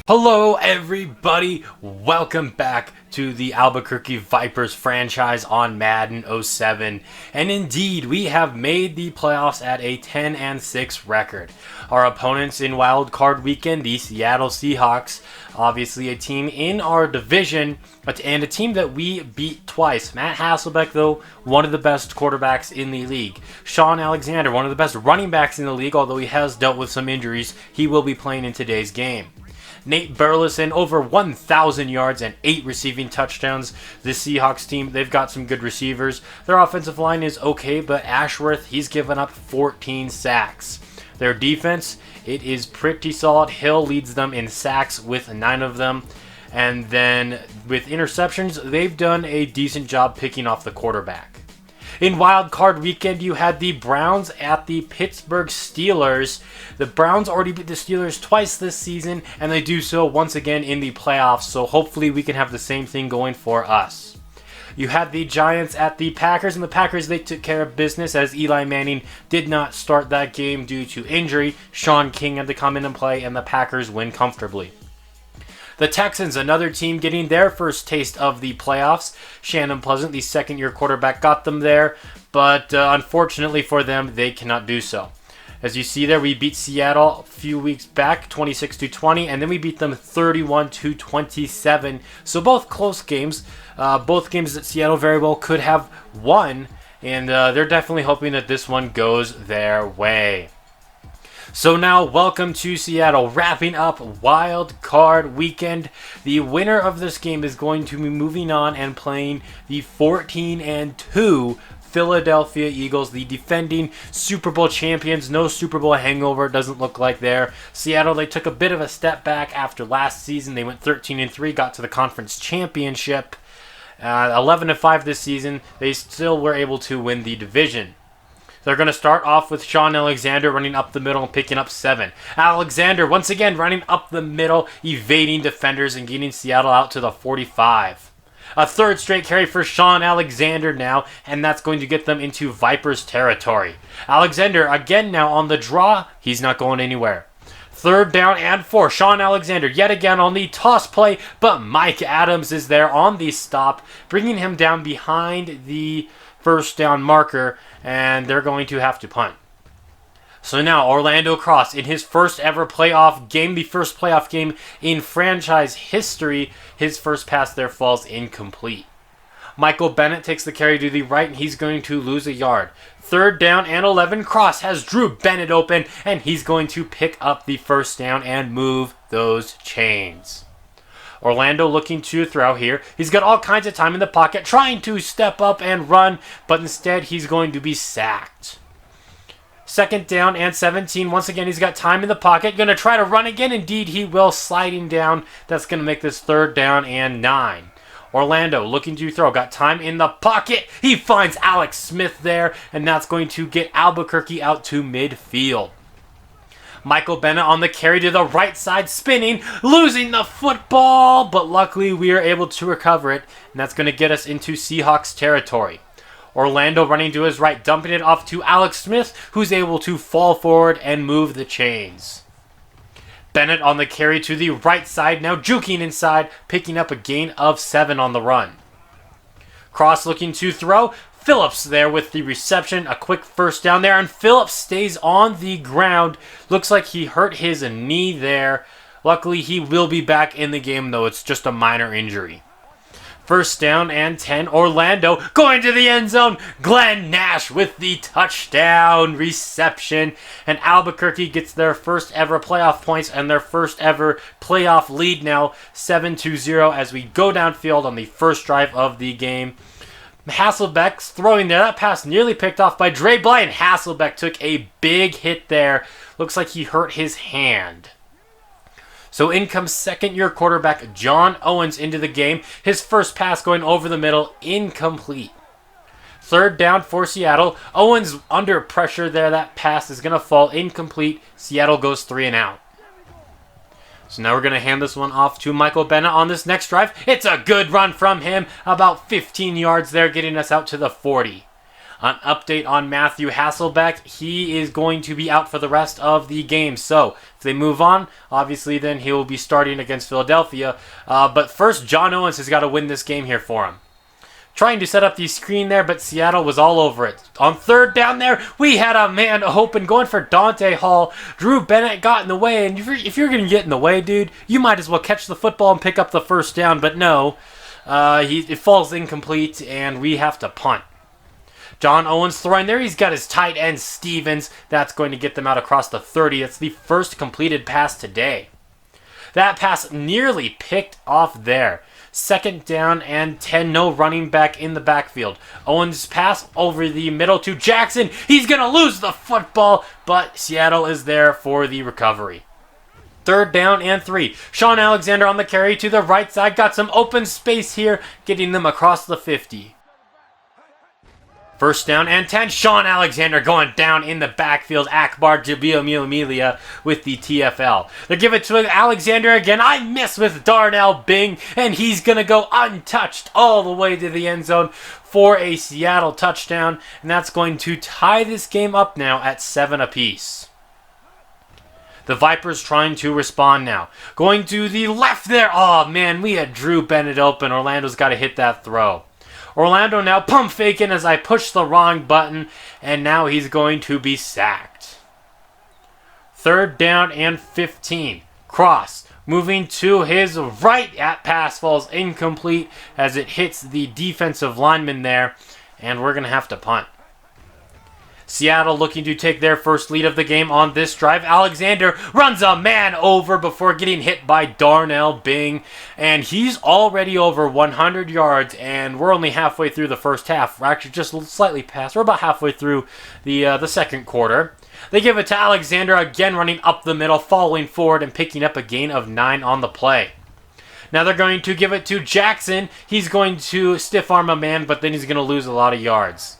Hello everybody, welcome back to the Albuquerque Vipers franchise on Madden 07. And indeed, we have made the playoffs at a 10-6 record. Our opponents in Wildcard weekend, the Seattle Seahawks, obviously a team in our division, and a team that we beat twice. Matt Hasselbeck, though, one of the best quarterbacks in the league. Sean Alexander, one of the best running backs in the league, although he has dealt with some injuries. He will be playing in today's game. Nate Burleson, over 1,000 yards and 8 receiving touchdowns. The Seahawks team, they've got some good receivers. Their offensive line is okay, but Ashworth, he's given up 14 sacks. Their defense, it is pretty solid. Hill leads them in sacks with 9 of them. And then with interceptions, they've done a decent job picking off the quarterback. In Wild Card weekend, you had the Browns at the Pittsburgh Steelers. The Browns already beat the Steelers twice this season, and they do so once again in the playoffs, so hopefully we can have the same thing going for us. You had the Giants at the Packers, and the Packers, they took care of business as Eli Manning did not start that game due to injury. Sean King had to come in and play, and the Packers win comfortably. The Texans, another team getting their first taste of the playoffs. Shannon Pleasant, the second-year quarterback, got them there, but unfortunately for them, they cannot do so. As you see there, we beat Seattle a few weeks back, 26-20, and then we beat them 31-27. So both close games, both games that Seattle very well could have won, and they're definitely hoping that this one goes their way. So now, welcome to Seattle, wrapping up Wild Card weekend. The winner of this game is going to be moving on and playing the 14-2 Philadelphia Eagles, the defending Super Bowl champions. No Super Bowl hangover, it doesn't look like there. Seattle, they took a bit of a step back after last season. They went 13-3, got to the conference championship. 11-5 this season, they still were able to win the division. They're going to start off with Sean Alexander running up the middle and picking up 7. Alexander, once again, running up the middle, evading defenders and getting Seattle out to the 45. A third straight carry for Sean Alexander now, and that's going to get them into Vipers territory. Alexander, again now on the draw. He's not going anywhere. Third down and 4. Sean Alexander yet again on the toss play, but Mike Adams is there on the stop, bringing him down behind the first down marker, and they're going to have to punt. So now Orlando Cross in his first ever playoff game, the first playoff game in franchise history, his first pass there falls incomplete. Michael Bennett takes the carry to the right, and he's going to lose a yard. Third down and 11. Cross has Drew Bennett open, and he's going to pick up the first down and move those chains. Orlando looking to throw here. He's got all kinds of time in the pocket, trying to step up and run, but instead he's going to be sacked. Second down and 17. Once again, he's got time in the pocket. Going to try to run again. Indeed, he will, sliding down. That's going to make this third down and 9. Orlando looking to throw. Got time in the pocket. He finds Alex Smith there, and that's going to get Albuquerque out to midfield. Michael Bennett on the carry to the right side, spinning, losing the football, but luckily we are able to recover it, and that's going to get us into Seahawks territory. Orlando running to his right, dumping it off to Alex Smith, who's able to fall forward and move the chains. Bennett on the carry to the right side, now juking inside, picking up a gain of 7 on the run. Cross looking to throw. Phillips there with the reception, a quick first down there, and Phillips stays on the ground. Looks like he hurt his knee there. Luckily, he will be back in the game, though it's just a minor injury. First down and 10. Orlando going to the end zone. Glenn Nash with the touchdown reception. And Albuquerque gets their first ever playoff points and their first ever playoff lead now, 7-0, as we go downfield on the first drive of the game. Hasselbeck's throwing there. That pass nearly picked off by Dre Bly, and Hasselbeck took a big hit there. Looks like he hurt his hand. So in comes second-year quarterback John Owens into the game. His first pass going over the middle, incomplete. Third down for Seattle. Owens under pressure there. That pass is going to fall incomplete. Seattle goes 3 and out. So now we're going to hand this one off to Michael Bennett on this next drive. It's a good run from him. About 15 yards there, getting us out to the 40. An update on Matthew Hasselbeck. He is going to be out for the rest of the game. So if they move on, obviously then he will be starting against Philadelphia. But first, John Owens has got to win this game here for him. Trying to set up the screen there, but Seattle was all over it. On third down there, we had a man open going for Dante Hall. Drew Bennett got in the way, and if you're going to get in the way, dude, you might as well catch the football and pick up the first down. But no, it falls incomplete, and we have to punt. John Owens throwing there. He's got his tight end, Stevens. That's going to get them out across the 30. It's the first completed pass today. That pass nearly picked off there. Second down and 10. No running back in the backfield. Owens pass over the middle to Jackson. He's going to lose the football, but Seattle is there for the recovery. Third down and 3. Sean Alexander on the carry to the right side. Got some open space here, getting them across the 50. First down and 10. Sean Alexander going down in the backfield. Akbar Jabiamilia with the TFL. They give it to Alexander again. I miss with Darnell Bing, and he's going to go untouched all the way to the end zone for a Seattle touchdown, and that's going to tie this game up now at 7 apiece. The Vipers trying to respond now. Going to the left there. Oh, man, we had Drew Bennett open. Orlando's got to hit that throw. Orlando now pump faking as I push the wrong button, and now he's going to be sacked. Third down and 15. Cross moving to his right. At pass falls incomplete as it hits the defensive lineman there, and we're going to have to punt. Seattle looking to take their first lead of the game on this drive. Alexander runs a man over before getting hit by Darnell Bing, and he's already over 100 yards, and we're only halfway through the first half. We're actually just slightly past. We're about halfway through the second quarter. They give it to Alexander again, running up the middle, following forward, and picking up a gain of 9 on the play. Now they're going to give it to Jackson. He's going to stiff arm a man, but then he's going to lose a lot of yards.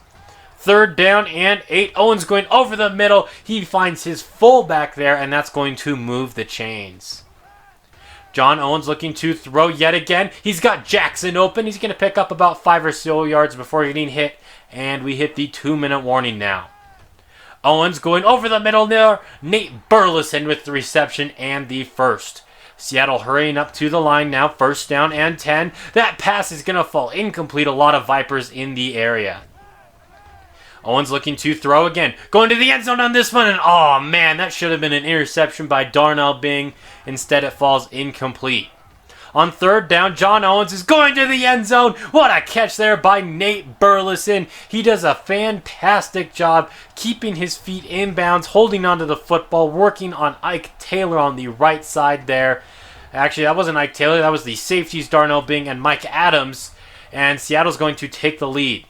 Third down and 8. Owens going over the middle. He finds his fullback there, and that's going to move the chains. John Owens looking to throw yet again. He's got Jackson open. He's going to pick up about 5 or so yards before getting hit, and we hit the 2-minute warning now. Owens going over the middle there. Nate Burleson with the reception and the first. Seattle hurrying up to the line now. First down and 10. That pass is going to fall incomplete. A lot of Vipers in the area. Owens looking to throw again. Going to the end zone on this one. And oh man, that should have been an interception by Darnell Bing. Instead it falls incomplete. On third down, John Owens is going to the end zone. What a catch there by Nate Burleson. He does a fantastic job keeping his feet in bounds, holding onto the football, working on Ike Taylor on the right side there. Actually, that wasn't Ike Taylor. That was the safeties, Darnell Bing and Mike Adams. And Seattle's going to take the lead.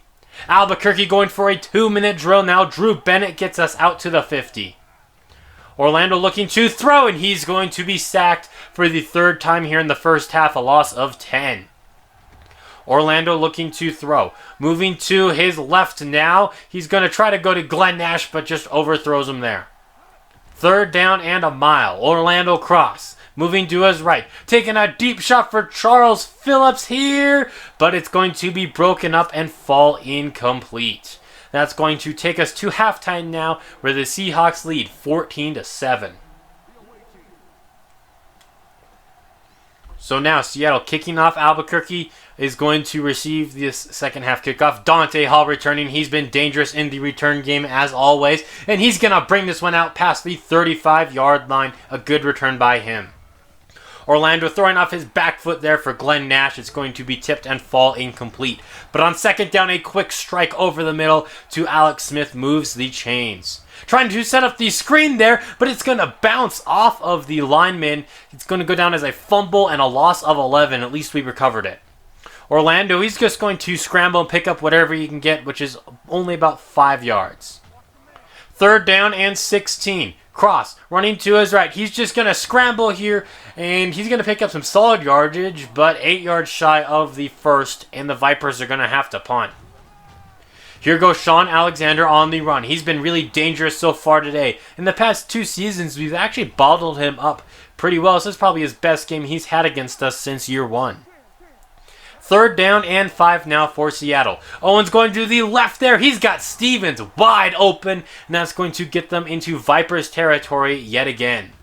Albuquerque going for a 2-minute drill now. Drew Bennett gets us out to the 50. Orlando looking to throw, and he's going to be sacked for the third time here in the first half, a loss of 10. Orlando looking to throw. Moving to his left now. He's going to try to go to Glenn Nash, but just overthrows him there. Third down and a mile. Orlando cross. Moving to his right. Taking a deep shot for Charles Phillips here. But it's going to be broken up and fall incomplete. That's going to take us to halftime now, where the Seahawks lead 14-7. So now Seattle kicking off. Albuquerque is going to receive this second half kickoff. Dante Hall returning. He's been dangerous in the return game as always. And he's going to bring this one out past the 35-yard line. A good return by him. Orlando throwing off his back foot there for Glenn Nash. It's going to be tipped and fall incomplete. But on second down, a quick strike over the middle to Alex Smith moves the chains. Trying to set up the screen there, but it's going to bounce off of the lineman. It's going to go down as a fumble and a loss of 11. At least we recovered it. Orlando, he's just going to scramble and pick up whatever he can get, which is only about 5 yards. Third down and 16. Cross, running to his right. He's just going to scramble here, and he's going to pick up some solid yardage, but 8 yards shy of the first, and the Vipers are going to have to punt. Here goes Sean Alexander on the run. He's been really dangerous so far today. In the past 2 seasons, we've actually bottled him up pretty well. This is probably his best game he's had against us since year 1. Third down and 5 now for Seattle. Owens going to the left there. He's got Stevens wide open, and that's going to get them into Vipers territory yet again.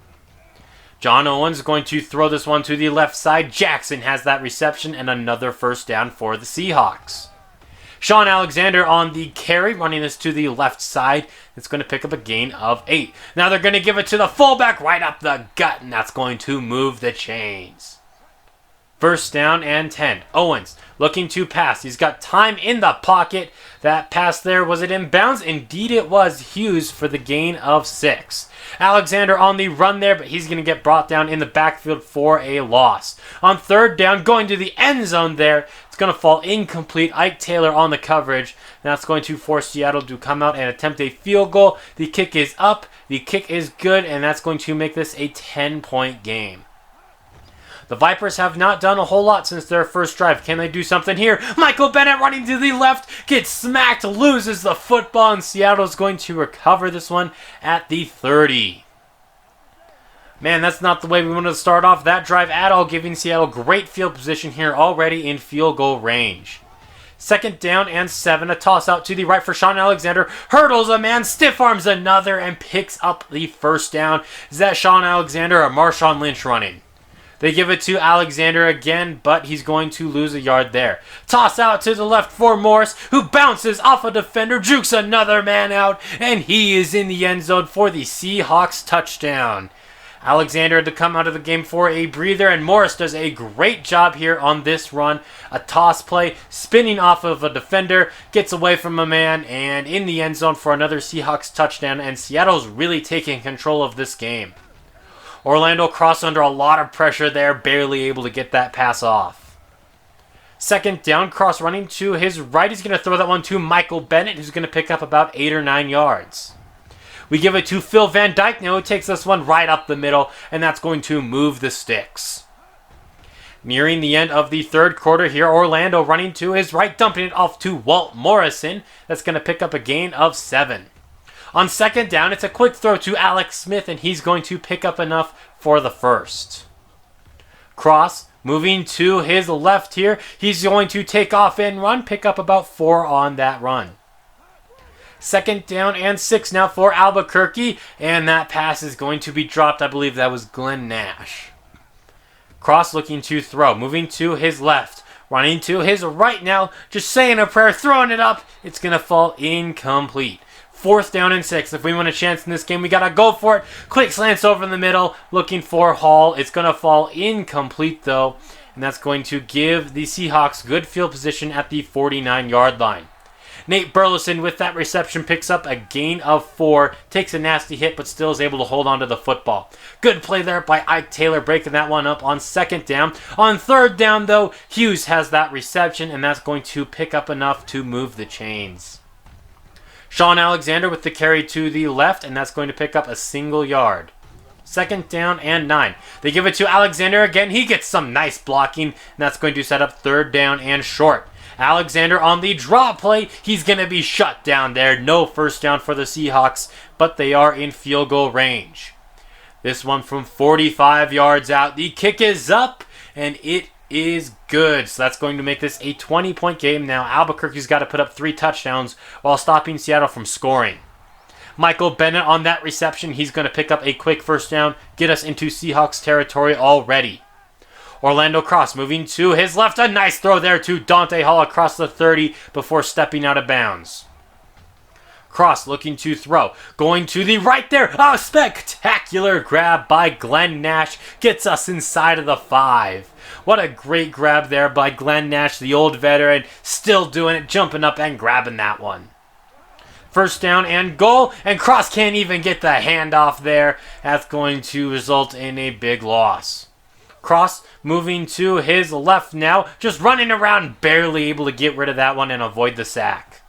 John Owens going to throw this one to the left side. Jackson has that reception and another first down for the Seahawks. Sean Alexander on the carry, running this to the left side. It's going to pick up a gain of 8. Now they're going to give it to the fullback right up the gut, and that's going to move the chains. First down and 10. Owens looking to pass. He's got time in the pocket. That pass there, was it inbounds? Indeed it was. Hughes for the gain of 6. Alexander on the run there, but he's going to get brought down in the backfield for a loss. On third down, going to the end zone there. It's going to fall incomplete. Ike Taylor on the coverage. That's going to force Seattle to come out and attempt a field goal. The kick is up. The kick is good, and that's going to make this a 10-point game. The Vipers have not done a whole lot since their first drive. Can they do something here? Michael Bennett running to the left, gets smacked, loses the football, and Seattle's going to recover this one at the 30. Man, that's not the way we wanted to start off that drive at all, giving Seattle great field position here already in field goal range. Second down and 7, a toss out to the right for Sean Alexander. Hurdles a man, stiff arms another, and picks up the first down. Is that Sean Alexander or Marshawn Lynch running? They give it to Alexander again, but he's going to lose a yard there. Toss out to the left for Morris, who bounces off a defender, jukes another man out, and he is in the end zone for the Seahawks touchdown. Alexander had to come out of the game for a breather, and Morris does a great job here on this run. A toss play, spinning off of a defender, gets away from a man, and in the end zone for another Seahawks touchdown, and Seattle's really taking control of this game. Orlando Cross under a lot of pressure there, barely able to get that pass off. Second down, Cross running to his right. He's going to throw that one to Michael Bennett, who's going to pick up about 8 or 9 yards. We give it to Phil Van Dyke now, who takes this one right up the middle, and that's going to move the sticks. Nearing the end of the third quarter here, Orlando running to his right, dumping it off to Walt Morrison. That's going to pick up a gain of 7. On second down, it's a quick throw to Alex Smith, and he's going to pick up enough for the first. Cross moving to his left here. He's going to take off and run, pick up about 4 on that run. Second down and 6 now for Albuquerque, and that pass is going to be dropped. I believe that was Glenn Nash. Cross looking to throw, moving to his left, running to his right now, just saying a prayer, throwing it up. It's going to fall incomplete. Fourth down and 6. If we want a chance in this game, we got to go for it. Quick slants over in the middle, looking for Hall. It's going to fall incomplete, though, and that's going to give the Seahawks good field position at the 49-yard line. Nate Burleson with that reception picks up a gain of 4, takes a nasty hit, but still is able to hold on to the football. Good play there by Ike Taylor, breaking that one up on second down. On third down, though, Hughes has that reception, and that's going to pick up enough to move the chains. Sean Alexander with the carry to the left, and that's going to pick up a single yard. Second down and 9. They give it to Alexander again. He gets some nice blocking, and that's going to set up third down and short. Alexander on the draw play. He's going to be shut down there. No first down for the Seahawks, but they are in field goal range. This one from 45 yards out. The kick is up, and it is good. So that's going to make this a 20-point game now. Albuquerque's got to put up 3 touchdowns while stopping Seattle from scoring. Michael Bennett on that reception. He's going to pick up a quick first down, get us into Seahawks territory already. Orlando Cross moving to his left. A nice throw there to Dante Hall across the 30 before stepping out of bounds. Cross looking to throw. Going to the right there. A spectacular grab by Glenn Nash. Gets us inside of the 5. What a great grab there by Glenn Nash, the old veteran. Still doing it, jumping up and grabbing that one. First down and goal. And Cross can't even get the handoff there. That's going to result in a big loss. Cross moving to his left now. Just running around, barely able to get rid of that one and avoid the sack.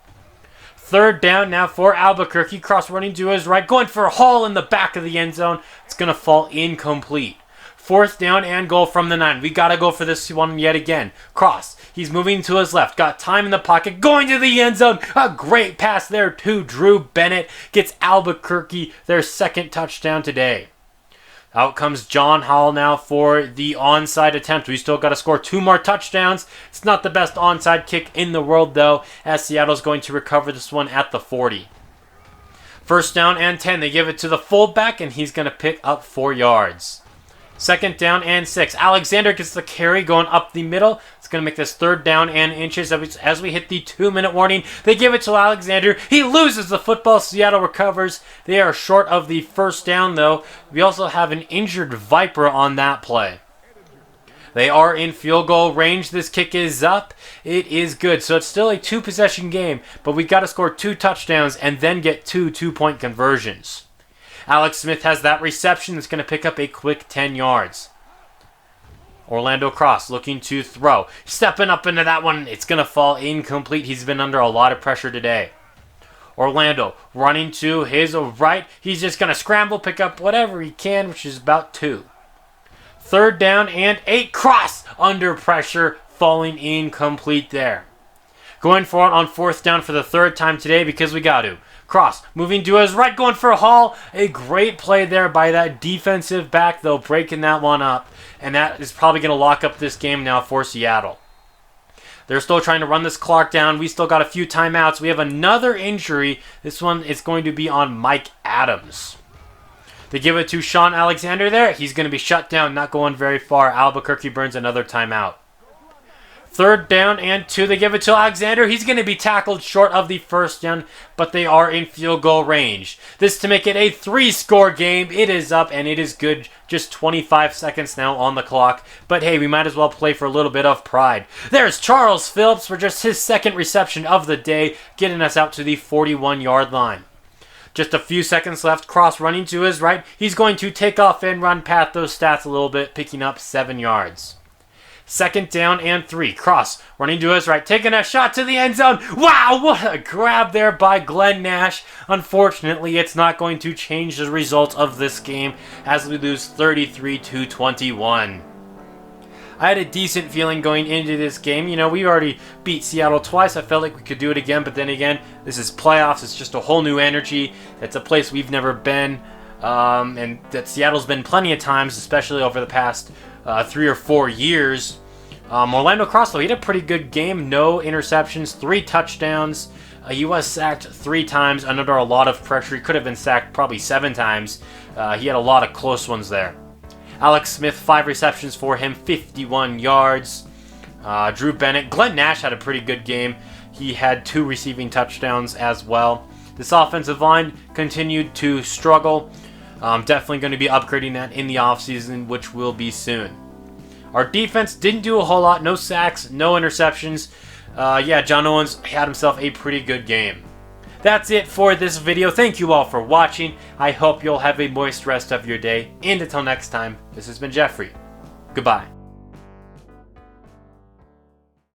Third down now for Albuquerque. Cross running to his right. Going for Hall in the back of the end zone. It's going to fall incomplete. Fourth down and goal from the 9. We got to go for this one yet again. Cross. He's moving to his left. Got time in the pocket. Going to the end zone. A great pass there to Drew Bennett. Gets Albuquerque their second touchdown today. Out comes John Hall now for the onside attempt. We still got to score 2 more touchdowns. It's not the best onside kick in the world, though, as Seattle's going to recover this one at the 40. First down and 10. They give it to the fullback, and he's going to pick up 4 yards. Second down and 6. Alexander gets the carry going up the middle. It's going to make this 3rd down and inches as we hit the 2-minute warning. They give it to Alexander. He loses the football. Seattle recovers. They are short of the first down, though. We also have an injured Viper on that play. They are in field goal range. This kick is up. It is good. So it's still a 2-possession game, but we got to score 2 touchdowns and then get 2 2-point conversions. Alex Smith has that reception that's going to pick up a quick 10 yards. Orlando Cross looking to throw. Stepping up into that one. It's going to fall incomplete. He's been under a lot of pressure today. Orlando running to his right. He's just going to scramble, pick up whatever he can, which is about 2. 3rd down and 8. Cross under pressure, falling incomplete there. Going for it on 4th down for the 3rd time today because we got to. Cross moving to his right, going for a haul. A great play there by that defensive back, though, breaking that one up. And that is probably going to lock up this game now for Seattle. They're still trying to run this clock down. We still got a few timeouts. We have another injury. This one is going to be on Mike Adams. They give it to Sean Alexander there. He's going to be shut down, not going very far. Albuquerque burns another timeout. 3rd down and 2. They give it to Alexander. He's going to be tackled short of the first down, but they are in field goal range. This to make it a 3-score game. It is up, and it is good. Just 25 seconds now on the clock. But hey, we might as well play for a little bit of pride. There's Charles Phillips for just his 2nd reception of the day, getting us out to the 41-yard line. Just a few seconds left. Cross running to his right. He's going to take off and run past those stats a little bit, picking up 7 yards. 2nd down and 3. Cross running to his right, taking a shot to the end zone. Wow, what a grab there by Glenn Nash. Unfortunately, it's not going to change the result of this game as we lose 33-21. I had a decent feeling going into this game. You know, we already beat Seattle twice. I felt like we could do it again, but then again, this is playoffs. It's just a whole new energy. It's a place we've never been, and that Seattle's been plenty of times, especially over the past 3 or 4 years. Orlando Cross, though, he had a pretty good game. No interceptions, 3 touchdowns. He was sacked 3 times under a lot of pressure. He could have been sacked probably 7 times. He had a lot of close ones there. Alex Smith, 5 receptions for him, 51 yards. Drew Bennett. Glenn Nash had a pretty good game. He had 2 receiving touchdowns as well. This offensive line continued to struggle. Definitely going to be upgrading that in the offseason, which will be soon. Our defense didn't do a whole lot. No sacks, no interceptions. John Owens had himself a pretty good game. That's it for this video. Thank you all for watching. I hope you'll have a moist rest of your day. And until next time, this has been Jeffrey. Goodbye.